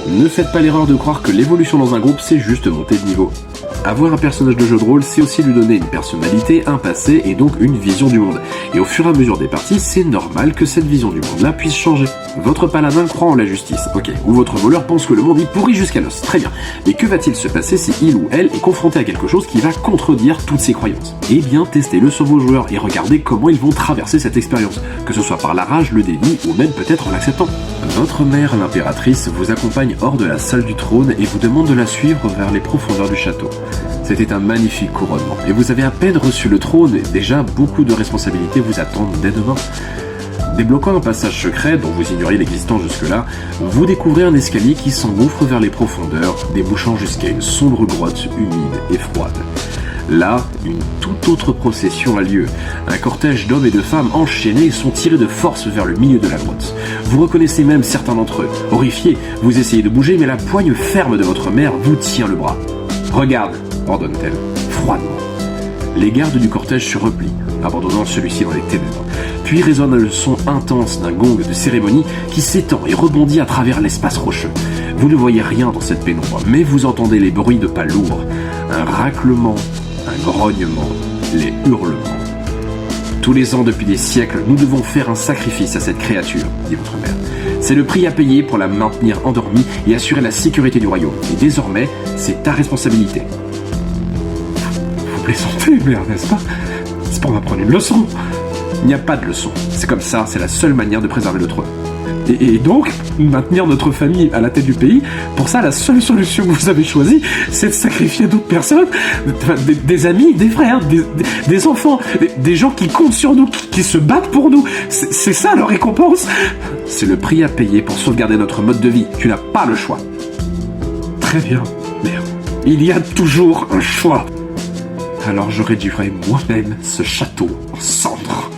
Ne faites pas l'erreur de croire que l'évolution dans un groupe, c'est juste monter de niveau. Avoir un personnage de jeu de rôle, c'est aussi lui donner une personnalité, un passé et donc une vision du monde. Et au fur et à mesure des parties, c'est normal que cette vision du monde-là puisse changer. Votre paladin croit en la justice, ok, ou votre voleur pense que le monde est pourri jusqu'à l'os, très bien. Mais que va-t-il se passer si il ou elle est confronté à quelque chose qui va contredire toutes ses croyances? Eh bien, testez-le sur vos joueurs et regardez comment ils vont traverser cette expérience, que ce soit par la rage, le déni ou même peut-être en l'acceptant. Votre mère, l'impératrice, vous accompagne hors de la salle du trône et vous demande de la suivre vers les profondeurs du château. C'était un magnifique couronnement, et vous avez à peine reçu le trône, et déjà beaucoup de responsabilités vous attendent dès demain. Débloquant un passage secret dont vous ignoriez l'existence jusque-là, vous découvrez un escalier qui s'engouffre vers les profondeurs, débouchant jusqu'à une sombre grotte humide et froide. Là, une toute autre procession a lieu. Un cortège d'hommes et de femmes enchaînés sont tirés de force vers le milieu de la grotte. Vous reconnaissez même certains d'entre eux. Horrifiés, vous essayez de bouger, mais la poigne ferme de votre mère vous tient le bras. « Regarde !» ordonne-t-elle, froidement. Les gardes du cortège se replient, abandonnant celui-ci dans les ténèbres. Puis résonne le son intense d'un gong de cérémonie qui s'étend et rebondit à travers l'espace rocheux. Vous ne voyez rien dans cette pénombre, mais vous entendez les bruits de pas lourds. Un raclement, un grognement, les hurlements. Tous les ans depuis des siècles, nous devons faire un sacrifice à cette créature, dit votre mère. C'est le prix à payer pour la maintenir endormie et assurer la sécurité du royaume. Et désormais, c'est ta responsabilité. Vous plaisantez, mère, n'est-ce pas? C'est pour m'apprendre une leçon. Il n'y a pas de leçon. C'est comme ça, c'est la seule manière de préserver le trône. Et donc, maintenir notre famille à la tête du pays, pour ça, la seule solution que vous avez choisie, c'est de sacrifier d'autres personnes, des amis, des frères, des enfants, des gens qui comptent sur nous, qui se battent pour nous. C'est ça leur récompense. C'est le prix à payer pour sauvegarder notre mode de vie. Tu n'as pas le choix. Très bien, merde. Il y a toujours un choix. Alors je réduirai moi-même ce château en cendres.